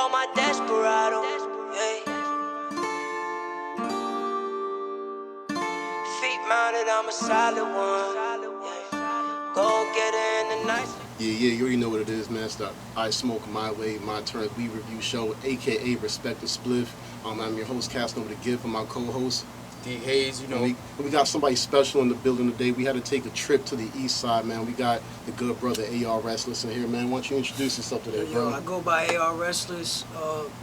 call my desperado. Yeah. Feet mounted, I'm a solid one. Yeah. Go get it in the night. Yeah, you already know what it is, man. It's the I Smoke My Way, My Turn We Review Show, aka Respect the Spliff. I'm your host, casting over the gift, and my co-host, D Hayes, you know. We got somebody special in the building today. We had to take a trip to the east side, man. We got the good brother AR Restless in here, man. Why don't you introduce yourself to that, bro? I go by AR Restless.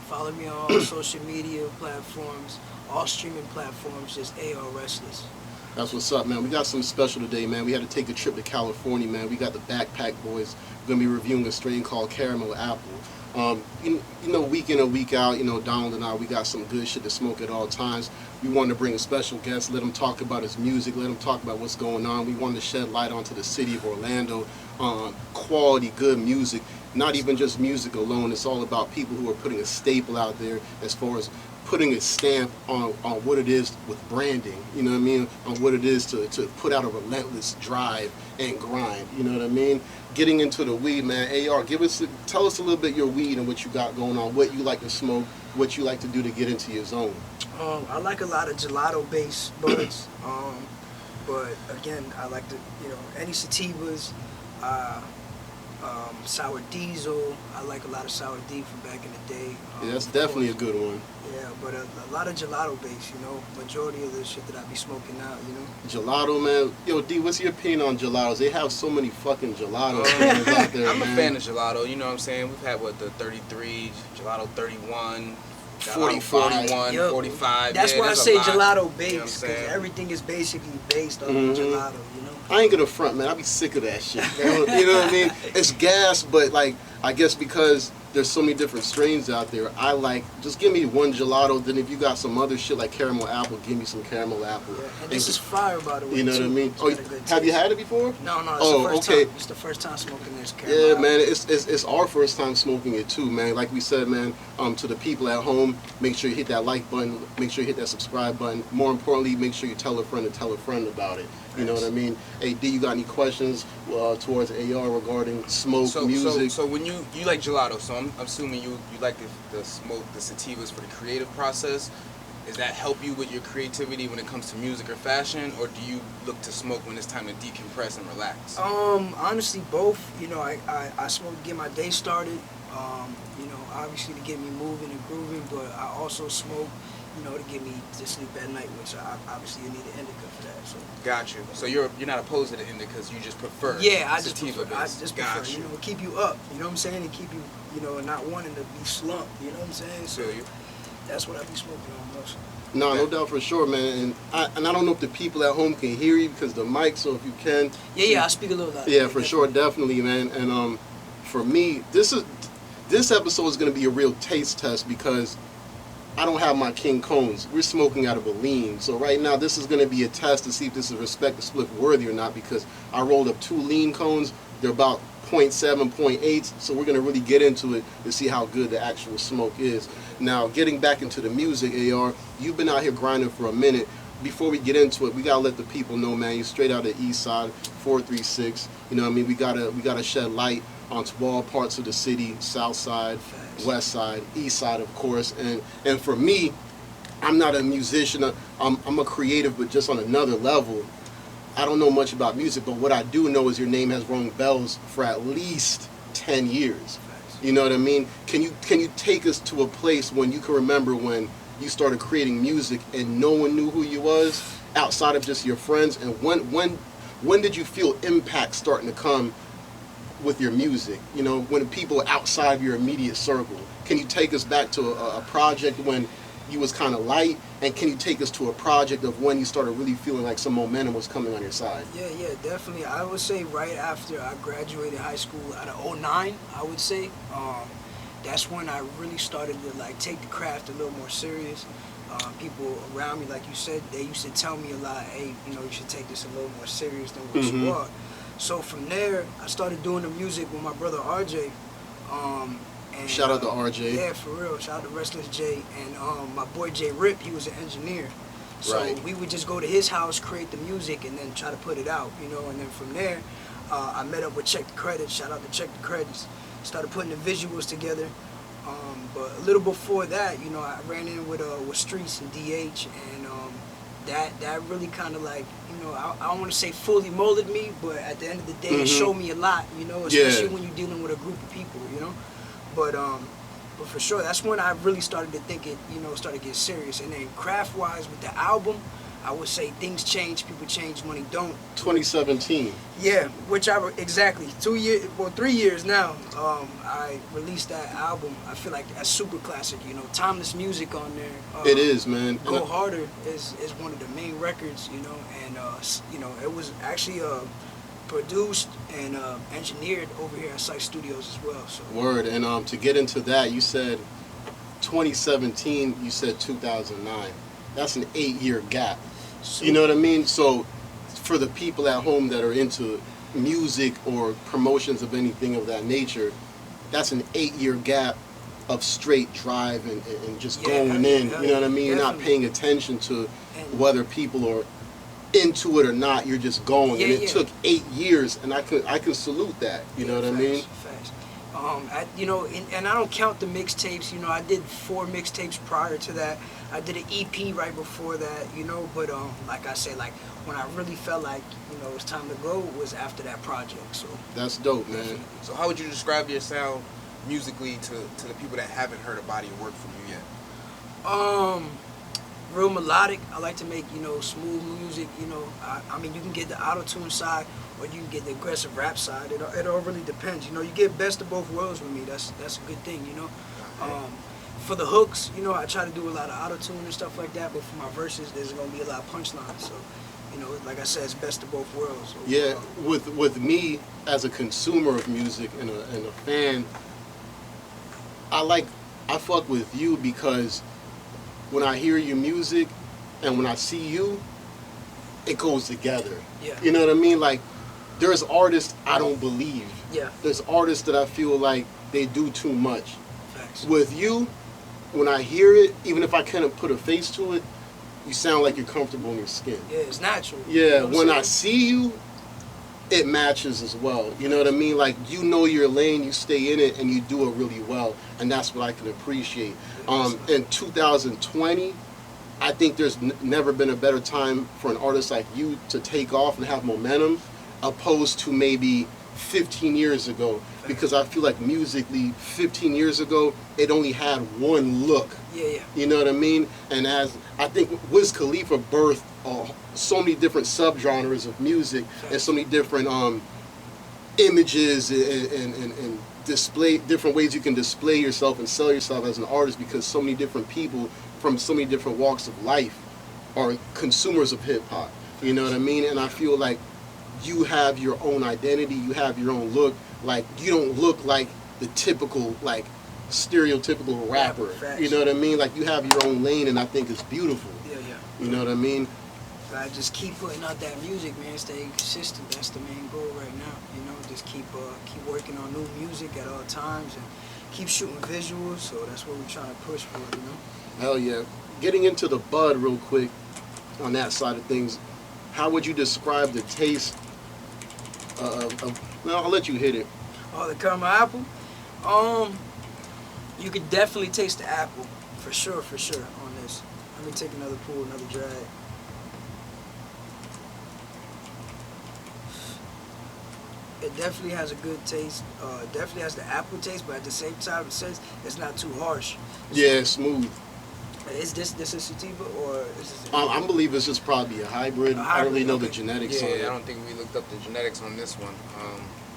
Follow me on all social media platforms, all streaming platforms, just AR Restless. That's what's up, man. We got something special today, man. We had to take a trip to California, man. We got the Backpack Boyz. We're going to be reviewing a strain called Caramel Apple. You know, week in and week out, you know, Donald and I, we got some good shit to smoke at all times. We wanted to bring a special guest, let him talk about his music, let him talk about what's going on. We wanted to shed light onto the city of Orlando, quality, good music. Not even just music alone. It's all about people who are putting a staple out there as far as putting a stamp on what it is with branding, you know what I mean? On what it is to put out a relentless drive and grind, you know what I mean? Getting into the weed, man. AR, tell us a little bit your weed and what you got going on, what you like to smoke, what you like to do to get into your zone. I like a lot of gelato-based buds, but again, I like to, you know, any sativas, sour diesel. I like a lot of sour D from back in the day. Yeah, that's definitely a good one. Yeah, but a lot of gelato-based, you know, majority of the shit that I be smoking now, you know. Gelato, man. Yo, D, what's your opinion on gelatos? They have so many fucking gelato fans out there, I'm man. a fan of gelato, you know what I'm saying? We've had, what, the 33, gelato 31, 45. 41, Yep. 45. That's yeah, why I there's a say lot, gelato-based, you know what I'm because saying? everything is basically based on Mhm. gelato, you know. I ain't gonna front, man. I be sick of that shit, man. You know what I mean? It's gas, but like, I guess because there's so many different strains out there, I like, just give me one gelato, then if you got some other shit like caramel apple, give me some caramel apple. Yeah, and this is fire, by the way. You know what I too. mean? It's Oh, got a good have you taste. had it before? No, it's Oh, the first okay. time. It's the first time smoking this caramel. Yeah, apple. man, it's our first time smoking it too, man. Like we said, man, to the people at home, make sure you hit that like button, make sure you hit that subscribe button. More importantly, make sure you tell a friend to tell a friend about it. You know what I mean? Hey, D, you got any questions towards AR regarding smoke, music? So when you like gelato, so I'm assuming you like the smoke, the sativas for the creative process. Does that help you with your creativity when it comes to music or fashion, or do you look to smoke when it's time to decompress and relax? Honestly, both. You know, I smoke to get my day started. You know, obviously to get me moving and grooving, but I also smoke, you know, to get me to sleep at night, which obviously you need an indica for that. So. Got you. So you're not opposed to the indicas, you just prefer. Yeah, I just sativa prefer. based. You know, keep you up. You know what I'm saying? And keep you, you know, not wanting to be slumped. You know what I'm saying? So Feel you. that's what I be smoking on most. No doubt for sure, man. And I don't know if the people at home can hear you because the mic. So if you can, Yeah, I speak a little louder. yeah, for sure, definitely, man. And for me, this episode is gonna be a real taste test because I don't have my King Cones. We're smoking out of a lean. So right now, this is gonna be a test to see if this is Respect the Spliff worthy or not because I rolled up 2 lean cones. They're about 0.7, 0.8, so we're gonna really get into it to see how good the actual smoke is. Now, getting back into the music, AR, you've been out here grinding for a minute. Before we get into it, we gotta let the people know, man, you're straight out of the east side, 436. You know what I mean? We gotta shed light onto all parts of the city, south side, west side, east side, of course. And for me, I'm not a musician. I'm a creative, but just on another level. I don't know much about music, but what I do know is your name has rung bells for at least 10 years. You know what I mean? Can you take us to a place when you can remember when you started creating music and no one knew who you was outside of just your friends? And when did you feel impact starting to come with your music? You know, when people outside of your immediate circle. Can you take us back to a project when you was kind of light, and can you take us to a project of when you started really feeling like some momentum was coming on your side? Yeah, definitely. I would say right after I graduated high school out of 2009, I would say, that's when I really started to like take the craft a little more serious. People around me, like you said, they used to tell me a lot, hey, you know, you should take this a little more serious than what you are. So from there, I started doing the music with my brother RJ. And, Shout out to RJ. Yeah, for real. Shout out to Restless J. And my boy J Rip, he was an engineer. So Right. we would just go to his house, create the music, and then try to put it out, you know. And then from there, I met up with Check the Credits. Shout out to Check the Credits. Started putting the visuals together. But a little before that, you know, I ran in with Streets and DH, and that really kind of like, you know, I don't want to say fully molded me, but at the end of the day, it showed me a lot, you know, especially when you're dealing with a group of people, you know. But for sure, that's when I really started to think it, you know, started to get serious. And then craft-wise with the album, I would say things change, people change, money don't. 2017. Yeah, exactly 3 years now. I released that album. I feel like a super classic. You know, timeless music on there. It is, man. Go Harder is one of the main records. You know, and you know, it was actually produced and engineered over here at Site Studios as well. So. Word. And to get into that, you said 2017. You said 2009. That's an 8-year gap. You know what I mean? So for the people at home that are into music or promotions of anything of that nature, that's an 8-year gap of straight drive and just going in. You know what I mean? You're not paying attention to whether people are into it or not. You're just going. And it took 8 years, and I can salute that. You know what I mean? Facts. You know, and I don't count the mixtapes. You know, I did 4 mixtapes prior to that. I did an EP right before that, you know, but like I said, like when I really felt like, you know, it was time to go was after that project. So that's dope, man. So how would you describe your sound musically to the people that haven't heard a body of work from you yet? Real melodic. I like to make, you know, smooth music. You know, I mean, you can get the auto-tune side or you can get the aggressive rap side. It all really depends. You know, you get best of both worlds with me. That's a good thing, you know. For the hooks, you know, I try to do a lot of auto-tune and stuff like that, but for my verses, there's going to be a lot of punchlines. So, you know, like I said, it's best of both worlds. So, yeah, with me as a consumer of music and a fan, I fuck with you because when I hear your music and when I see you, it goes together. Yeah. You know what I mean? Like, there's artists I don't believe. Yeah. There's artists that I feel like they do too much. Facts. With you, when I hear it, even if I can't put a face to it, you sound like you're comfortable in your skin. Yeah, it's natural. Yeah, you know when I see you, it matches as well. You know what I mean? Like, you know your lane, you stay in it, and you do it really well. And that's what I can appreciate. In 2020, I think there's never been a better time for an artist like you to take off and have momentum, opposed to maybe 15 years ago. Because I feel like musically, 15 years ago, it only had one look. Yeah. You know what I mean? And as I think Wiz Khalifa birthed so many different subgenres of music and so many different images and display different ways you can display yourself and sell yourself as an artist, because so many different people from so many different walks of life are consumers of hip hop. You know what I mean? And I feel like you have your own identity, you have your own look. Like, you don't look like the typical, like, stereotypical rapper. You know what I mean? Like, you have your own lane, and I think it's beautiful. Yeah. You know what I mean? I just keep putting out that music, man. Stay consistent. That's the main goal right now. You know, just keep working on new music at all times and keep shooting visuals. So that's what we're trying to push for, you know? Hell yeah. Getting into the bud real quick on that side of things, how would you describe the taste well, I'll let you hit it. Oh, the caramel apple? You could definitely taste the apple. For sure, on this. Let me take another pull, another drag. It definitely has a good taste. Definitely has the apple taste, but at the same time, it says it's not too harsh. Yeah, smooth. Is this a sativa or is this? I believe it's just probably a hybrid. I don't really know the genetics on it. I don't think we looked up the genetics on this one.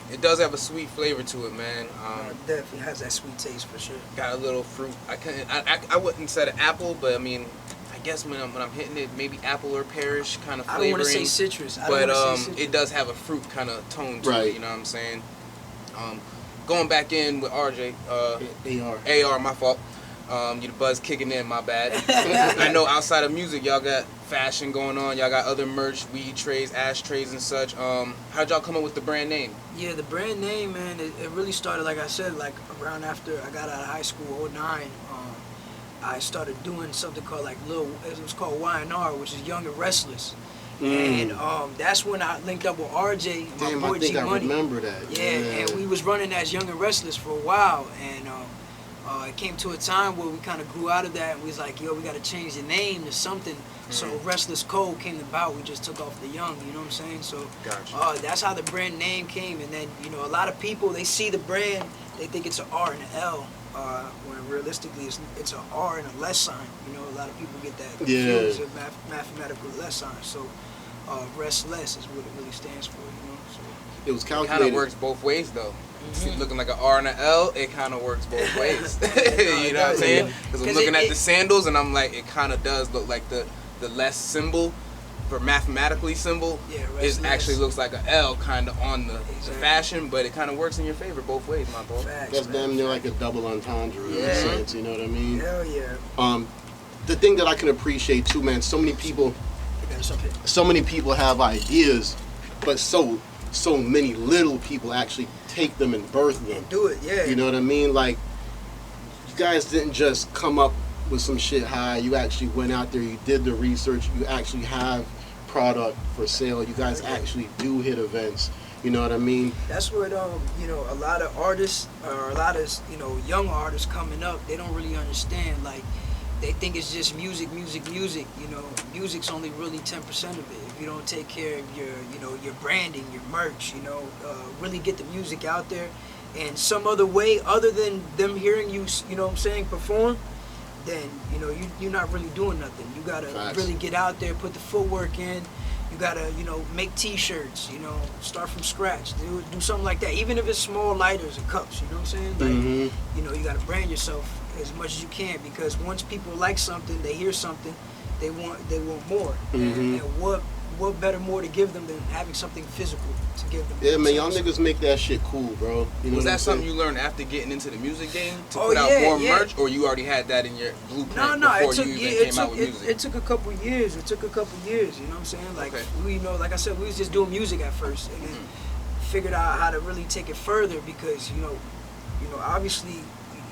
It does have a sweet flavor to it, man. It definitely has that sweet taste for sure. Got a little fruit. I wouldn't say an apple, but I mean, I guess when I'm hitting it, maybe apple or pearish kind of flavoring. I don't want to say citrus. But it does have a fruit kind of tone to it. You know what I'm saying? Going back in with RJ. AR, my fault. You the buzz kicking in, my bad. I know outside of music, y'all got fashion going on. Y'all got other merch, weed trays, ashtrays, and such. How'd y'all come up with the brand name? Yeah, the brand name, man, it really started, like I said, like around after I got out of high school, 09. I started doing something called it was called Y&R, which is Young and Restless. And that's when I linked up with RJ and my boy G Money. I remember that. Yeah, and we was running as Young and Restless for a while, and It came to a time where we kind of grew out of that, and we was like, yo, we got to change the name to something. So Restless Code came about. We just took off the young, you know what I'm saying? So Gotcha. that's how the brand name came. And then, you know, a lot of people, they see the brand, they think it's an R and an L, when realistically it's an R and a less sign. You know, a lot of people get that confused with mathematical less sign. So Restless is what it really stands for, you know? So It was It calculated. kind of works both ways though. Looking like an R and an L, it kind of works both ways. You know what I'm saying? Because I'm looking at the sandals and I'm like, it kind of does look like the less symbol, for mathematically symbol, it actually looks like an L kind of on the fashion, but it kind of works in your favor both ways, my boy. That's damn near like a double entendre in a sense, you know what I mean? Hell yeah. The thing that I can appreciate too, man, so many people have ideas, but so many little people actually take them and birth them. Do it, yeah. You know what I mean? Like, you guys didn't just come up with some shit high. You actually went out there, you did the research, you actually have product for sale. You guys actually do hit events. You know what I mean? That's what you know, a lot of artists or a lot of, you know, young artists coming up, they don't really understand. Like, they think it's just music. You know, music's only really 10% of it. If you don't take care of your, you know, your branding, your merch, you know, really get the music out there, and some other way other than them hearing you, you know what I'm saying, perform, then, you know, you're not really doing nothing. You gotta really get out there, put the footwork in. You gotta, you know, make T-shirts. You know, start from scratch. Do something like that. Even if it's small lighters and cups. You know what I'm saying? Like, you know, you gotta brand yourself as much as you can, because once people like something, they hear something, they want more. And what better more to give them than having something physical to give them? Yeah, man, y'all niggas make that shit cool, bro. You know Was that something saying? you learned after getting into the music game to put out more merch, or you already had that in your blueprint before you even came out with music? It took a couple years. You know what I'm saying? Like, we, you know, like I said, we was just doing music at first, and then figured out how to really take it further, because, you know, obviously,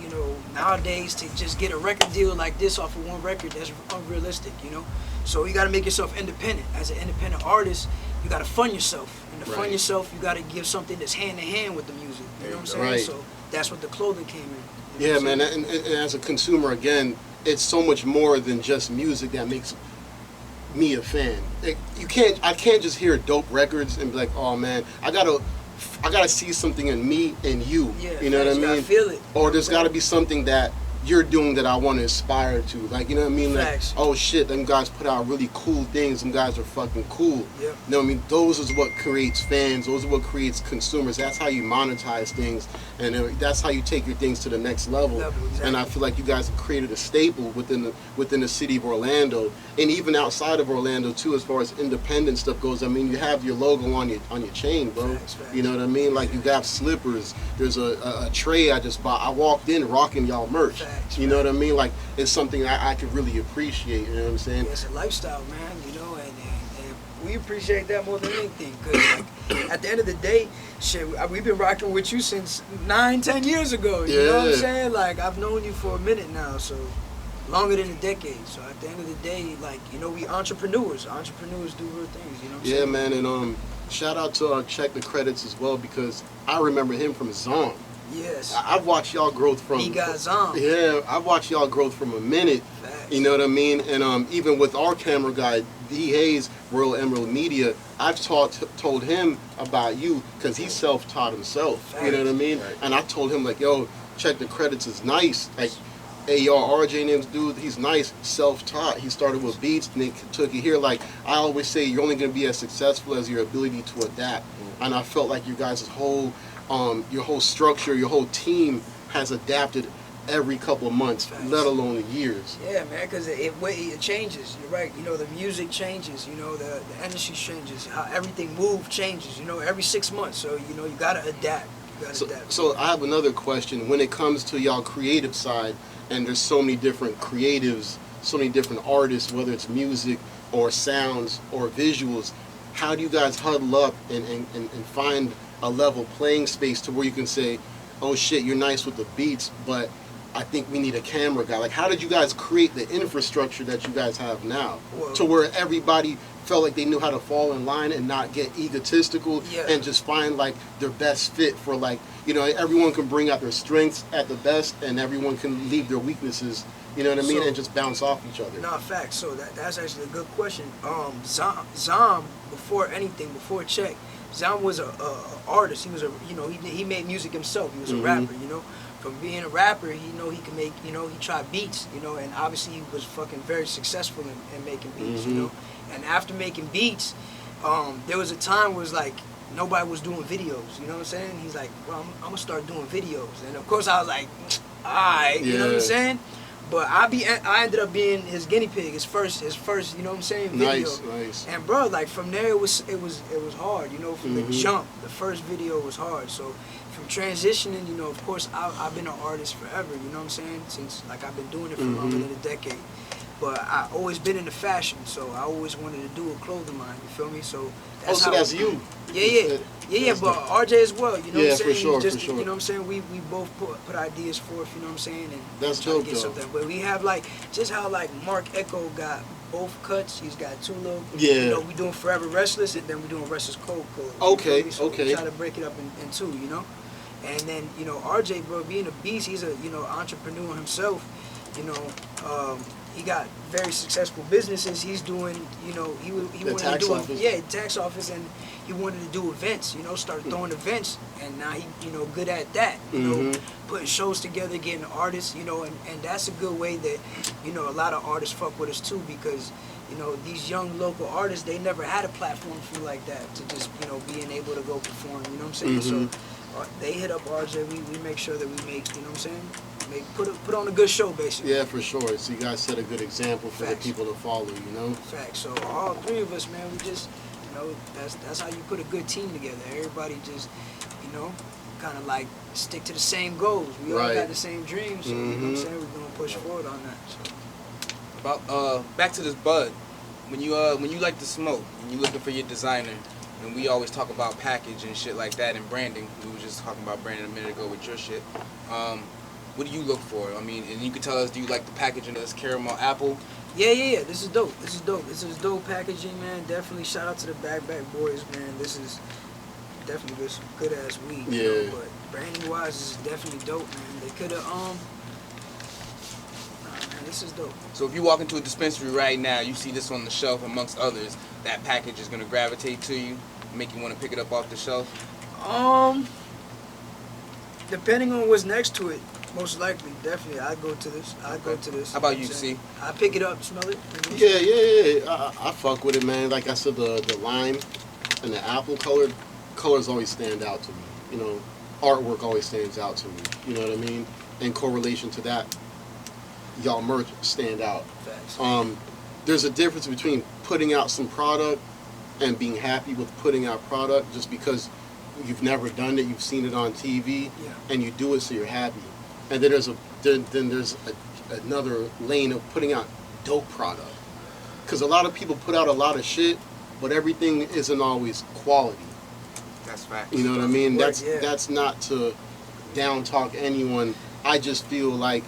you know, nowadays to just get a record deal like this off of one record, that's unrealistic, you know? So you gotta make yourself independent. As an independent artist, you gotta fund yourself. And to fund yourself, you gotta give something that's hand in hand with the music. You know what I'm saying? Right. So that's what the clothing came in. Yeah, man, and as a consumer, again, it's so much more than just music that makes me a fan. I can't just hear dope records and be like, oh man, I gotta see something in me and you. Yeah, you know what I mean? Gotta feel it. Or there's gotta be something that you're doing that I want to aspire to. Like, you know what I mean? Like, oh shit, them guys put out really cool things. Them guys are fucking cool. Yep. You know what I mean? Those is what creates fans. Those are what creates consumers. That's how you monetize things. And that's how you take your things to the next level. Exactly. And I feel like you guys have created a staple within the city of Orlando, and even outside of Orlando too, as far as independent stuff goes. I mean, you have your logo on your chain, bro. Facts. You know what I mean? Like, you got slippers. There's a tray I just bought. I walked in rocking y'all merch. You know what I mean? Like, it's something I could really appreciate. You know what I'm saying? Yeah, it's a lifestyle, man. You know, and we appreciate that more than anything. Cause like, at the end of the day, shit, we've been rocking with you since 9-10 years ago. You know what I'm saying? Like, I've known you for a minute now, so longer than a decade. So at the end of the day, like, you know, we entrepreneurs. Entrepreneurs do real things. You know what I'm saying? Yeah, man, and shout out to Check the Credits as well, because I remember him from Zom. Yes. I've watched y'all growth from. He got Zom. Yeah, I've watched y'all growth from a minute. Facts. You know what I mean? And even with our camera guy, D. Hayes, Royal Emerald Media, I've told him about you because he self-taught himself. Facts. You know what I mean? Right. And I told him, like, yo, Check the Credits is nice. Like, AR, RJ names dude, he's nice, self-taught. He started with beats and then took it here. Like, I always say, you're only going to be as successful as your ability to adapt. And I felt like you guys' whole, your whole structure, your whole team has adapted every couple of months, let alone years. Yeah, man, because it changes. You're right. You know, the music changes. You know, the industry changes. How everything changes. You know, every 6 months. So, you know, you gotta adapt. So I have another question. When it comes to y'all creative side, and there's so many different creatives, so many different artists, whether it's music or sounds or visuals, how do you guys huddle up and find a level playing space to where you can say, oh shit, you're nice with the beats, but I think we need a camera guy? Like, how did you guys create the infrastructure that you guys have now to where everybody felt like they knew how to fall in line and not get egotistical and just find like their best fit for, like, you know, everyone can bring out their strengths at the best, and everyone can leave their weaknesses, you know what I mean, So- and just bounce off each other. Nah, facts. So that's actually a good question. Zom, before Check, Zom was a artist. He was he made music himself. He was a rapper, you know. From being a rapper, he can make, he tried beats, and obviously he was fucking very successful in making beats, And after making beats, there was a time where it was like nobody was doing videos, you know what I'm saying? He's like, well, I'm gonna start doing videos, and of course I was like, alright, you know what I'm saying? But I ended up being his guinea pig, his first, you know what I'm saying, video. Nice. And bro, like from there it was hard, from the jump. The first video was hard. So from transitioning, of course I've been an artist forever, you know what I'm saying? Since like I've been doing it for longer than a decade. But I always been into fashion, so I always wanted to do a clothing line, you feel me? So that's that's you. Yeah, but RJ as well, you know what I'm saying? For sure, Just, for sure. You know what I'm saying? We both put ideas forth, you know what I'm saying? And That's try to dope, get though. something. But we have like, just how like Mark Echo got both cuts, he's got two little, Yeah. we doing Forever Restless, and then we doing Restless Cold Cold. Okay, So okay. we try to break it up in two, And then, RJ, bro, being a beast, he's a, entrepreneur himself, he got very successful businesses. He's doing, he wanted to do tax office, and he wanted to do events. Start throwing events, and now he, good at that. Putting shows together, getting artists. And that's a good way that, a lot of artists fuck with us too, because these young local artists, they never had a platform feel like that to just being able to go perform. You know what I'm saying? So they hit up RJ. We make sure that we make, you know what I'm saying? Put on a good show, basically. Yeah, for sure. So you guys set a good example for Facts. the people to follow, Facts. So all three of us, man, we just, that's how you put a good team together. Everybody just, kind of like stick to the same goals. We all got the same dreams, so you know what I'm saying? We're gonna push forward on that. So. About back to this bud. When you like to smoke and you looking for your designer, and we always talk about package and shit like that and branding. We were just talking about branding a minute ago with your shit. What do you look for? I mean, and you can tell us, do you like the packaging of this caramel apple? Yeah. This is dope. This is dope packaging, man. Definitely shout out to the Backpack Boyz, man. This is definitely good ass weed. Yeah. But branding wise, this is definitely dope, man. They could have man, this is dope. So if you walk into a dispensary right now, you see this on the shelf amongst others, that package is gonna gravitate to you, make you want to pick it up off the shelf. Depending on what's next to it, most likely, definitely, I'd go to this. How about you, C? I pick it up, smell it. Yeah. I fuck with it, man. Like I said, the lime and the apple colors always stand out to me. Artwork always stands out to me. You know what I mean? In correlation to that, y'all merch stand out. Facts. There's a difference between putting out some product and being happy with putting out product just because you've never done it, you've seen it on TV, and you do it so you're happy. And then there's another lane of putting out dope product. Because a lot of people put out a lot of shit, but everything isn't always quality. That's facts. You know what I mean? Right, That's not to down talk anyone. I just feel like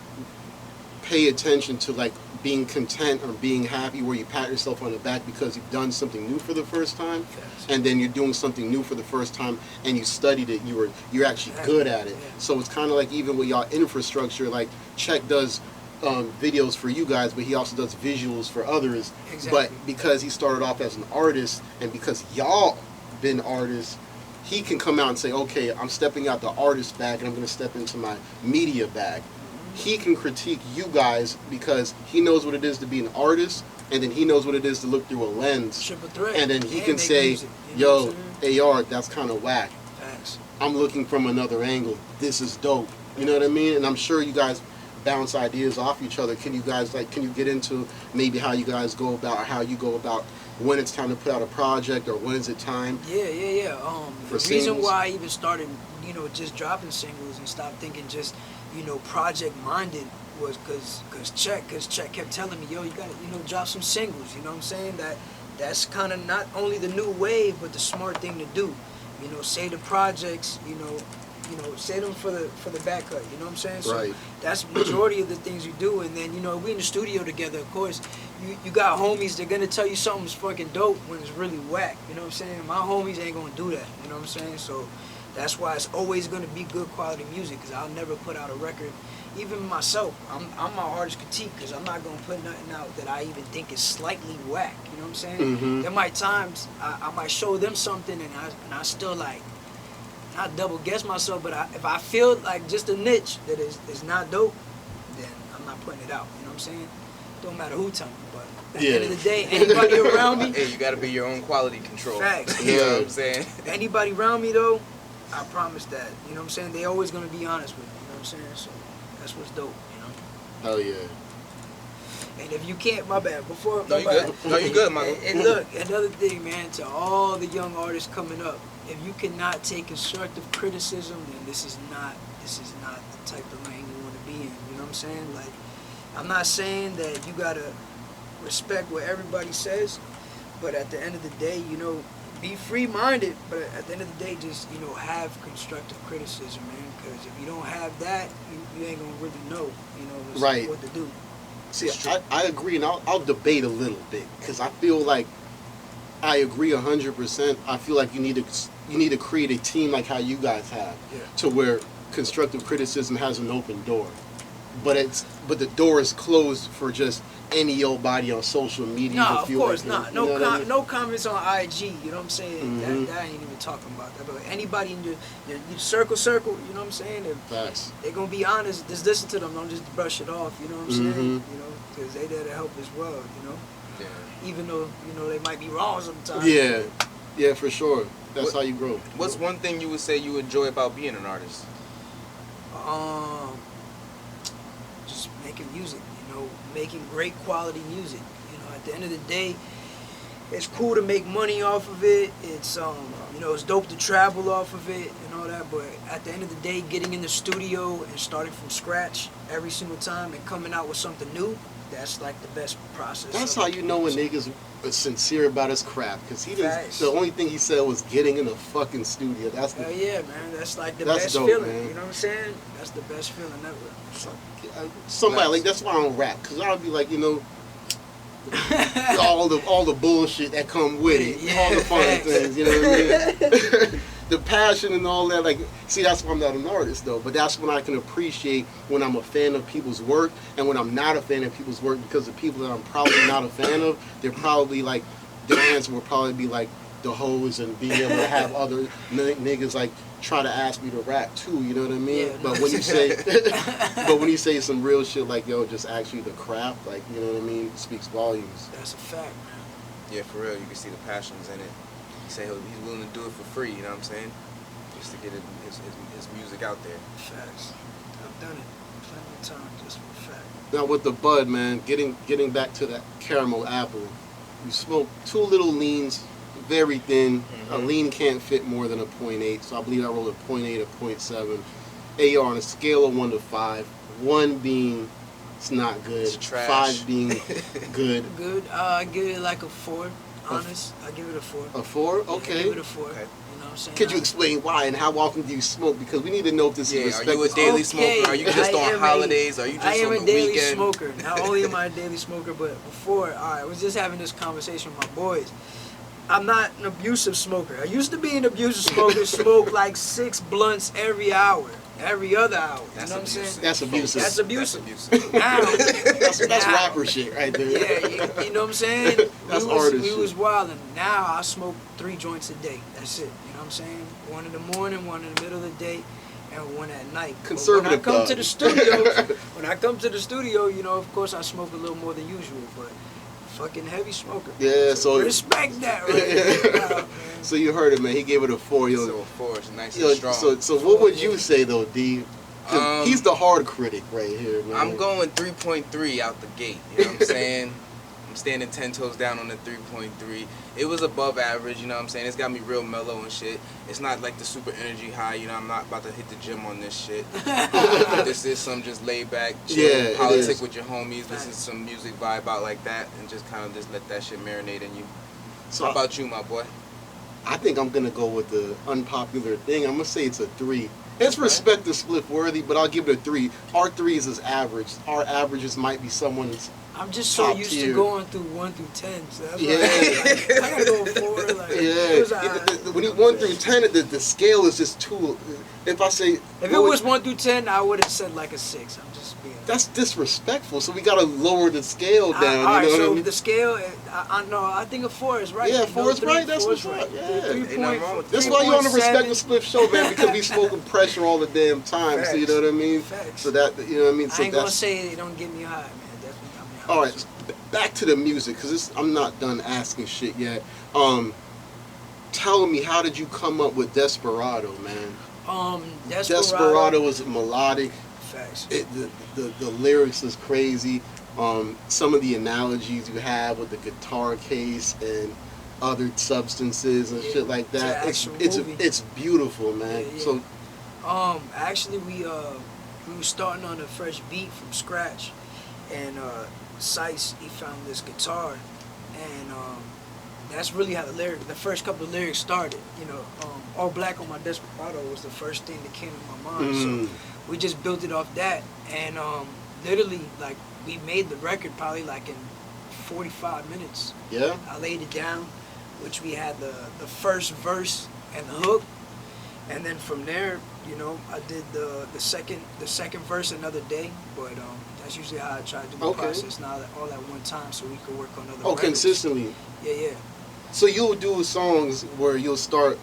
pay attention to like being content or being happy where you pat yourself on the back because you've done something new for the first time, and then you're doing something new for the first time and you studied it, you're actually good at it. So it's kind of like even with y'all infrastructure, like Check does videos for you guys, but he also does visuals for others. Exactly. But because he started off as an artist and because y'all been artists, he can come out and say, okay, I'm stepping out the artist bag and I'm going to step into my media bag. He can critique you guys because he knows what it is to be an artist, and then he knows what it is to look through a lens. Triple threat. And then he And can make say, music, you know what I'm yo, AR, that's kind of whack. Facts. I'm looking from another angle. This is dope. You know what I mean? And I'm sure you guys bounce ideas off each other. Can you get into maybe how you guys go about, or how you go about when it's time to put out a project, or when is it time? Yeah. For The reason singles? why I even started, just dropping singles and stopped thinking just, project minded was because Check kept telling me, yo, you gotta, drop some singles. You know what I'm saying? That's kind of not only the new wave, but the smart thing to do. Say the projects, say them for the back cut. You know what I'm saying? So Right. that's majority of the things you do. And then, we in the studio together, of course, you got homies, they're gonna tell you something's fucking dope when it's really whack. You know what I'm saying? My homies ain't gonna do that. You know what I'm saying? So That's why it's always going to be good quality music, because I'll never put out a record. Even myself, I'm my hardest critique, because I'm not going to put nothing out that I even think is slightly whack. You know what I'm saying? Mm-hmm. There might times I might show them something and I still like, not double guess myself, but if I feel like just a niche that is not dope, then I'm not putting it out. You know what I'm saying? Don't matter who tell me, but at the end of the day, anybody around me. Hey, you gotta be your own quality control. Facts. You know what I'm saying? Anybody around me though, I promise that. You know what I'm saying? They always gonna be honest with me. You know what I'm saying? So that's what's dope. You know. Hell yeah. And if you can't, my bad. Before No, you good. No, you good, Michael. And look, another thing, man, to all the young artists coming up, if you cannot take constructive criticism, then this is not the type of lane you want to be in. You know what I'm saying? Like, I'm not saying that you gotta respect what everybody says, but at the end of the day, you know, be free-minded. But at the end of the day, just, you know, have constructive criticism, man. Because if you don't have that, you ain't gonna really know, you know, Right. what to do. See, I agree, and I'll debate a little bit, because I feel like I agree 100%. I feel like you need to create a team like how you guys have, to where constructive criticism has an open door, but the door is closed for just any old body on social media. No, of course not. No, no comments on IG. You know what I'm saying? Mhm. That ain't even talking about that. But anybody in your circle, you know what I'm saying? Facts. They're gonna be honest. Just listen to them. Don't just brush it off. You know what I'm saying? Mhm. You know, because they there to help as well. You know, Yeah. even though you know they might be wrong sometimes. Yeah, for sure. That's how you grow. What's one thing you would say you enjoy about being an artist? Just making music. You know, making great quality music. You know, at the end of the day, it's cool to make money off of it. It's you know, it's dope to travel off of it and all that. But at the end of the day, getting in the studio and starting from scratch every single time and coming out with something new, that's like the best process. That's how you know when niggas are sincere about his craft, because Facts. the only thing he said was getting in the fucking studio. That's the Hell yeah, man. That's like the That's best dope, feeling. man. You know what I'm saying? That's the best feeling ever. somebody Nice. like, that's why I don't rap, because I'll be like, you know, all the bullshit that come with it, Yeah, all the fun facts. things, you know what I mean? The passion and all that, like, see, that's why I'm not an artist though, but that's when I can appreciate when I'm a fan of people's work and when I'm not a fan of people's work, because the people that I'm probably not a fan of, they're probably like, their answer will probably be like the hoes and being able to have other niggas like try to ask me to rap too, you know what I mean? Yeah, but no. when you say, but when you say some real shit like, yo, just actually the craft, like, you know what I mean, speaks volumes. That's a fact, man. Yeah, for real. You can see the passions in it. He say he's willing to do it for free. You know what I'm saying? Just to get his music out there. Facts. I've done it plenty of times just for a fact. Now with the bud, man, getting back to that caramel apple, you smoke 2 little leans, very thin. A lean can't fit more than a 0.8, so I believe I rolled a 0.8 or 0.7. AR on a scale of 1 to 5, 1 being it's not good, It's trash. 5 being good. Good. I give it like a 4. Honest, I give it a 4. A 4? Yeah, I Okay. give it a 4. Okay. You know what I'm saying? Could you explain why and how often do you smoke? Because we need to know if this Yeah, is are you a respectful. daily smoker? Are you just I on am holidays? Are you just I am on a the daily weekend? smoker. Not only am I a daily smoker, but before, I was just having this conversation with my boys. I'm not an abusive smoker. I used to be an abusive smoker, smoke like 6 blunts every hour, every other hour. You That's know what I'm saying? abusive. That's abusive. That's abusive. That's abusive. Now, That's now- rapper shit right there. Yeah, you know what I'm saying? That's we artist was shit. wilding. Now I smoke 3 joints a day. That's it. You know what I'm saying? 1 in the morning, 1 in the middle of the day, and 1 at night. But Conservative when I come dog. to the studio, you know, of course I smoke a little more than usual, but fucking heavy smoker. Yeah, so Respect that right there. Wow, man. so you heard it, man. He gave it a 4. Yo, So a 4 is nice yo, and strong. so what would you say though, D? 'Cause he's the hard critic right here, man. I'm going 3.3 out the gate. You know what I'm saying? I'm standing 10 toes down on the 3.3. It was above average, you know what I'm saying? It's got me real mellow and shit. It's not like the super energy high, you know, I'm not about to hit the gym on this shit. This is some just laid back, chill, Yeah, it politic is. with your homies, listen to some music vibe out like that, and just kind of just let that shit marinate in you. So How about you, my boy? I think I'm gonna go with the unpopular thing. I'm gonna say it's a 3. His respect is Spliff worthy, but I'll give it a 3. Our 3s is average. Our averages might be someone's. I'm just so top used tier. to going through 1 through 10. So that's Yeah. why I gotta go 4. Like, it was When you 1 through 10, the scale is just too. If I say, if it was 1 through 10, I would have said like a 6. I'm just being. that's disrespectful. So we gotta lower the scale down. All You right, know so what I mean? the scale, I think a 4 is right. Yeah, You 4 know, is right. That's 4 what's is right. right. Yeah. Ain't nothing wrong with That's why you on the Respect the 3.7. Spliff show, man, because we smoking pressure all the damn time. So you know what I mean? Facts. So that, you know what I mean? So I ain't gonna that's say it don't get me high, man. Definitely got me high. all right. Back to the music, because I'm not done asking shit yet. Tell me, how did you come up with Desperado, man? Desperado is melodic. Facts. The lyrics is crazy. Some of the analogies you have with the guitar case and other substances and shit like that. It's an actual movie. It's beautiful, man. Yeah. So Actually, we were starting on a fresh beat from scratch, and Sice, he found this guitar, and that's really how the first couple of lyrics started. You know, All Black on My Desperado was the first thing that came to my mind. So we just built it off that, and literally, like, we made the record probably like in 45 minutes. yeah. I laid it down, which we had the first verse and the hook, and then from there, you know, I did the second verse another day, but that's usually how I try to do the process, not all at one time, so we could work on other records. Consistently. Yeah. So you'll do songs where you'll start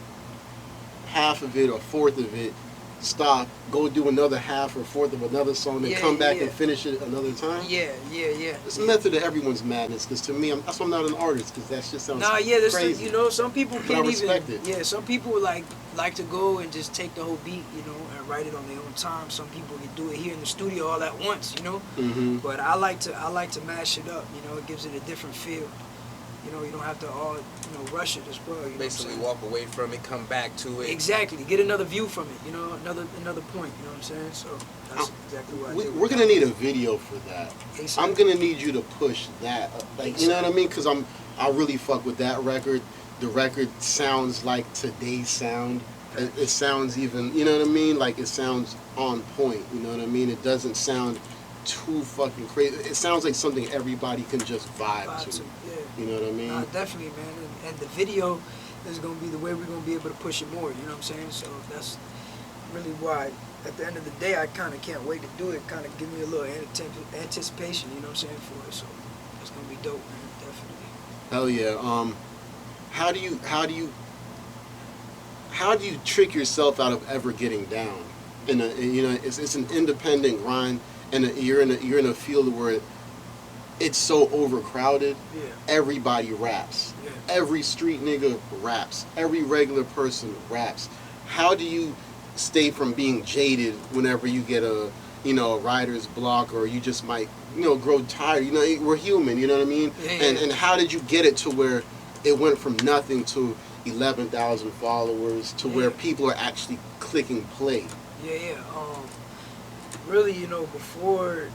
half of it or fourth of it, stop, go do another half or fourth of another song, then come back and finish it another time? Yeah. It's a method of everyone's madness, because to me, that's why I'm not an artist, because that just sounds There's crazy. you know, some people But I can't respect even. it. Yeah, some people like to go and just take the whole beat, you know, and write it on their own time. Some people can do it here in the studio all at once, you know. Mm-hmm. But I like to mash it up, you know. It gives it a different feel. You know, you don't have to all, you know, rush it as well. You Basically, know what walk away from it, come back to I'm it. saying? Exactly. Get another view from it, you know, another point, you know what I'm saying? So that's exactly what I do. We're gonna need a video for that. ASAP. I'm gonna need you to push that, like, you know what I mean? Because I really fuck with that record. The record sounds like today's sound. It sounds even, you know what I mean? Like, it sounds on point. You know what I mean? It doesn't sound too fucking crazy. It sounds like something everybody can just vibe to. Yeah. You know what I mean? Nah, definitely, man. And the video is going to be the way we're going to be able to push it more, you know what I'm saying? So that's really why, at the end of the day, I kind of can't wait to do it. Kind of give me a little anticipation, you know what I'm saying, for it. So it's going to be dope, man, definitely. Hell yeah. How do you trick yourself out of ever getting down? It's an independent grind, and you're in a field where it's so overcrowded. Yeah. Everybody raps. Yeah. Every street nigga raps. Every regular person raps. How do you stay from being jaded whenever you get a writer's block, or you just might, grow tired? You know, we're human, you know what I mean? Yeah. And how did you get it to where it went from nothing to 11,000 followers to where people are actually clicking play? Yeah. Really, before,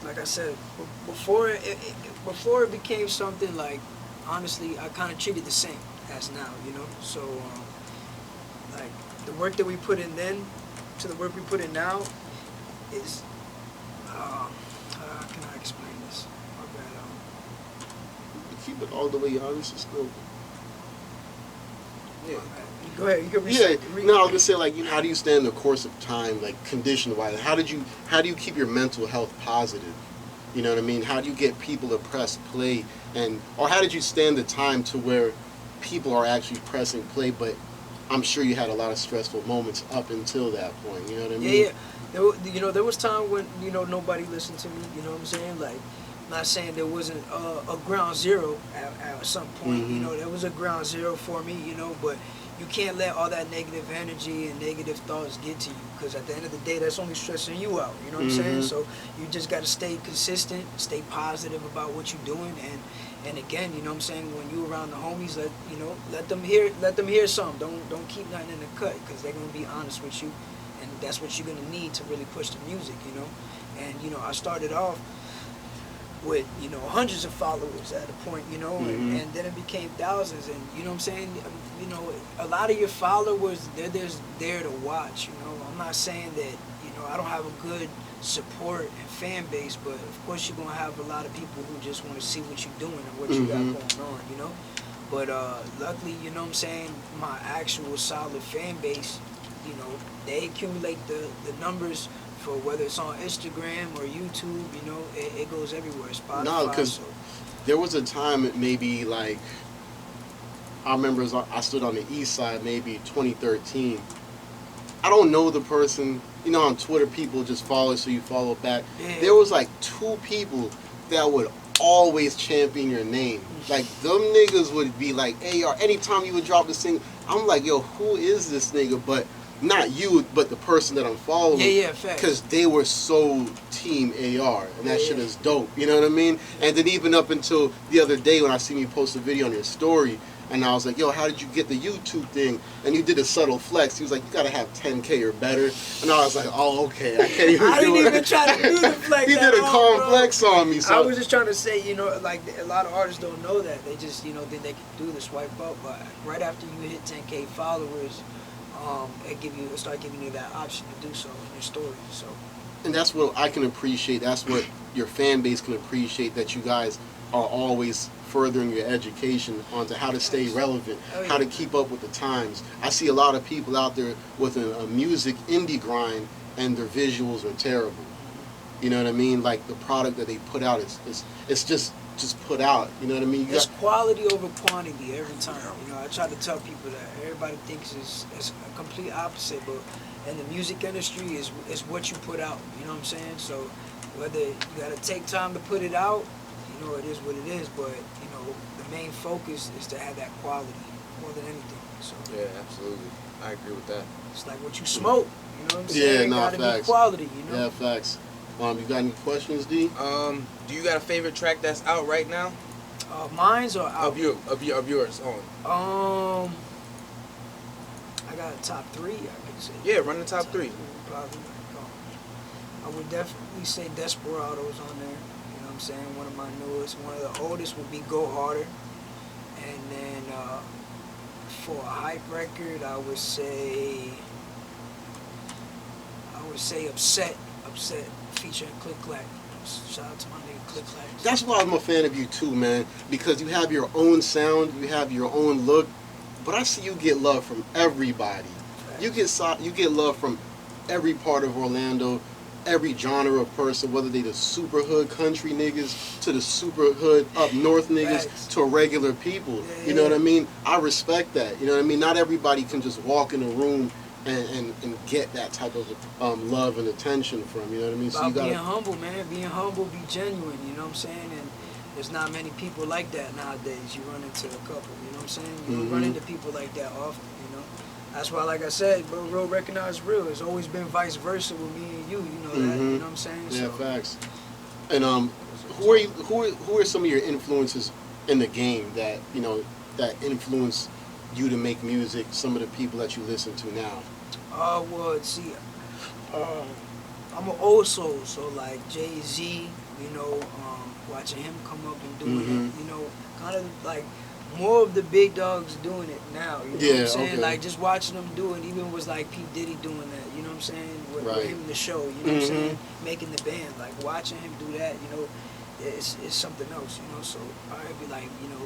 like I said, before it became something like, honestly, I kind of treated the same as now, So, like, the work that we put in then to the work we put in now is, how can I explain this? My bad. Keep it all the way honest. It's cool. Yeah. Go ahead. You can No, I was gonna say, like, how do you stand the course of time, like, condition-wise? How do you keep your mental health positive? You know what I mean? How do you get people to press play, or how did you stand the time to where people are actually pressing play? But I'm sure you had a lot of stressful moments up until that point. You know what I mean? Yeah. There was time when nobody listened to me. You know what I'm saying? Like, I'm not saying there wasn't a ground zero at some point. Mm-hmm. There was a ground zero for me. But you can't let all that negative energy and negative thoughts get to you, because at the end of the day, that's only stressing you out. You know what I'm saying? So you just got to stay consistent, stay positive about what you're doing, and again, you know what I'm saying, when you around the homies, let them hear something. Don't keep nothing in the cut, because they're gonna be honest with you, and that's what you're gonna need to really push the music. And I started off with, you know, hundreds of followers at a point, you know, and then it became thousands, and you know what I'm saying, you know, a lot of your followers, they're just there to watch, you know. I'm not saying that, you know, I don't have a good support and fan base, but of course you're gonna have a lot of people who just want to see what you're doing and what you got going on, you know. But luckily, you know what I'm saying, my actual solid fan base, you know, they accumulate the numbers for whether it's on Instagram or YouTube, you know, it goes everywhere. Spotify. No, because there was a time, maybe like, I remember I stood on the east side, maybe 2013. I don't know the person. You know, on Twitter, people just follow, so you follow back. Yeah. There was like 2 people that would always champion your name. Like, them niggas would be like, AR, anytime you would drop the single, I'm like, yo, who is this nigga? But not you, but the person that I'm following. Yeah, facts. Because they were so team AR, and that shit is dope. You know what I mean? And then even up until the other day when I seen you post a video on your story, and I was like, yo, how did you get the YouTube thing? And you did a subtle flex. He was like, you gotta have 10K or better. And I was like, oh, okay, I can't even I do it. didn't even try to do the flex. He did a calm flex on me. So I was just trying to say, you know, like a lot of artists don't know that. They just, you know, think they can do the swipe up. But right after you hit 10K followers, it start giving you that option to do so in your stories. So. And that's what I can appreciate. That's what your fan base can appreciate, that you guys are always furthering your education onto how to stay relevant, how to keep up with the times. I see a lot of people out there with a music indie grind, and their visuals are terrible. You know what I mean? Like, the product that they put out, it's just put out. You know what I mean? It's quality over quantity every time. You know, I try to tell people that everybody thinks it's a complete opposite, but in the music industry is what you put out. You know what I'm saying? So whether you gotta take time to put it out, you know, it is what it is. But you know, the main focus is to have that quality more than anything. So yeah, absolutely, I agree with that. It's like what you smoke. You know what I'm saying? Yeah, It no, gotta facts. be quality. You know? Yeah, facts. You got any questions, D? Do you got a favorite track that's out right now? Mine's or out? Of yours on. I got a top 3, I could say. Yeah, run the top 3. Probably. I would definitely say Desperado's on there. You know what I'm saying? One of my newest. One of the oldest would be Go Harder. And then for a hype record, I would say Upset featuring Click Clack. Shout out to my nigga Click Clack. That's why I'm a fan of you too, man. Because you have your own sound, you have your own look. But I see you get love from everybody. You get love from every part of Orlando, every genre of person, whether they the super hood country niggas to the super hood up north niggas to regular people. You know what I mean? I respect that. You know what I mean? Not everybody can just walk in a room and get that type of love and attention from, you know what I mean? So you gotta, being humble, man. Being humble, be genuine, you know what I'm saying? And there's not many people like that nowadays. You run into a couple, you know what I'm saying? You don't run into people like that often, you know? That's why, like I said, bro, real recognize real. It's always been vice versa with me and you know that, you know what I'm saying? Yeah, so, facts. And who are some of your influences in the game that, you know, that influence you to make music, some of the people that you listen to now? Well, see, I'm an old soul, so like Jay-Z, you know, watching him come up and doing it, you know, kind of like more of the big dogs doing it now, you know what I'm saying? Okay. Like just watching them do it, even was like P. Diddy doing that, you know what I'm saying? With him in the show, you know what I'm saying? Making the band, like watching him do that, you know, it's something else, you know, so I'd be like, you know,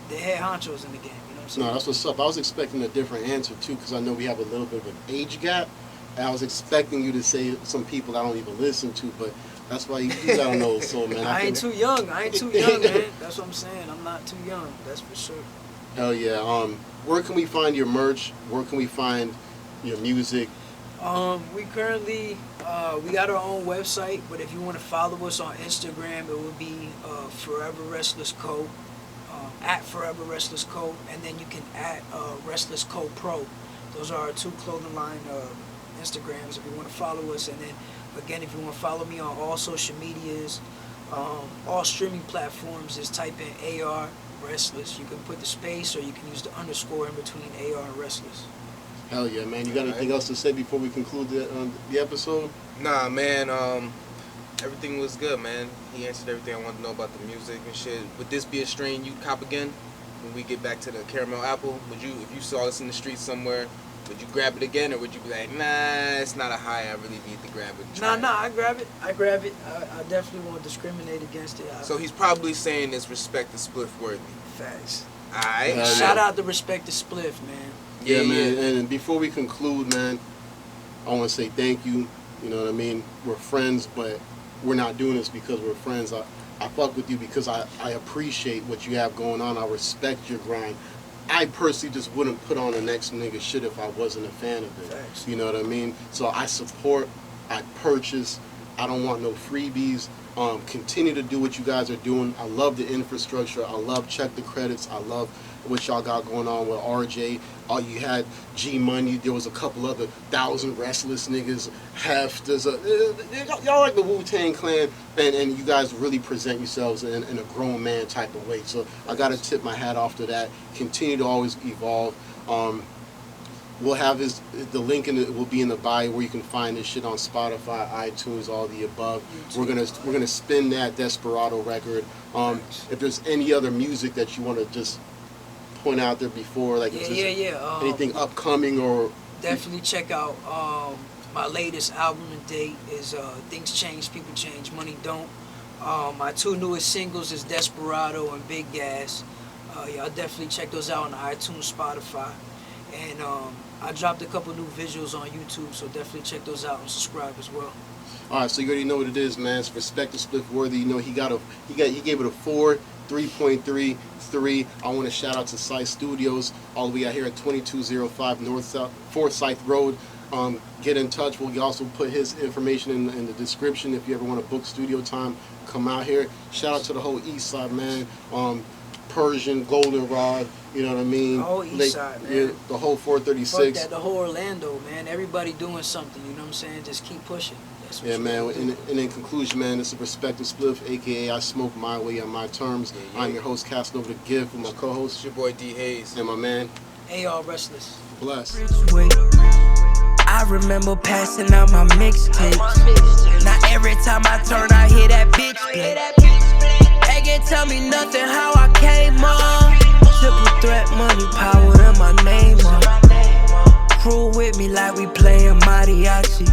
the head honchos in the game, you know what I'm saying? No, that's what's up. I was expecting a different answer too, because I know we have a little bit of an age gap. And I was expecting you to say some people I don't even listen to, but that's why you got an old soul, man. I ain't too young, man. That's what I'm saying. I'm not too young, that's for sure. Hell yeah. Where can we find your merch? Where can we find your music? We currently, we got our own website, but if you want to follow us on Instagram, it would be Forever Restless Co. At Forever Restless Co. And then you can add Restless Co Pro. Those are our 2 clothing line Instagrams if you want to follow us. And then again, if you want to follow me on all social medias, all streaming platforms, just type in AR Restless. You can put the space or you can use the underscore in between AR and Restless. Hell yeah, man. You got anything else to say before we conclude the episode? Nah, man. everything was good, man. He answered everything I wanted to know about the music and shit. Would this be a strain you'd cop again when we get back to the caramel apple? Would you, if you saw this in the streets somewhere, would you grab it again, or would you be like, nah, it's not a high, I really need to grab it? Nah, I grab it. I definitely won't discriminate against it. So he's probably saying it's respect to Spliff worthy. Facts. Alright. Shout out to Respect to Spliff, man. Yeah, man. And before we conclude, man, I want to say thank you. You know what I mean? We're friends, but we're not doing this because we're friends. I fuck with you because I appreciate what you have going on. I respect your grind. I personally just wouldn't put on the next nigga shit if I wasn't a fan of it. Thanks. You know what I mean? So I support, I purchase, I don't want no freebies. Continue to do what you guys are doing. I love the infrastructure. I love Check the Credits. I love what y'all got going on with RJ. You had G Money. There was a couple other 1,000 Restless niggas. Hef. Y'all like the Wu-Tang Clan, and you guys really present yourselves in a grown man type of way. So I got to tip my hat off to that. Continue to always evolve. We'll have the link will be in the bio where you can find this shit on Spotify, iTunes, all the above. We're gonna spin that Desperado record. If there's any other music that you want to just point out there before, like anything upcoming, or definitely check out my latest album and date is Things Change, People Change, Money Don't. My 2 newest singles is Desperado and Big Gas. Y'all definitely check those out on iTunes, Spotify. And I dropped a couple new visuals on YouTube, so definitely check those out and subscribe as well. All right, so you already know what it is, man. It's Respect to Spliff worthy. You know he gave it a 4, 3.33. I want to shout out to Site Studios, all the way out here at 2205 North South Forsyth Road. Get in touch. We'll also put his information in the description if you ever want to book studio time. Come out here. Shout out to the whole East Side, man. Persian, Goldenrod, you know what I mean? The whole East Side, man. Yeah, the whole 436. Fuck that, the whole Orlando, man. Everybody doing something, you know what I'm saying? Just keep pushing. That's what man. And in conclusion, man, this is Respect to Spliff, a.k.a. I smoke my way on my terms. Yeah. I'm your host, Casanova the Gift, with my co-host. It's your boy D. Hayes. And my man. A.R. Restless. Bless. I remember passing out my mixtapes. Now every time I turn, I hear that bitch play. They can't tell me nothing how I came up. Triple threat, money, power, and my name up. Crew with me like we playing mariachi.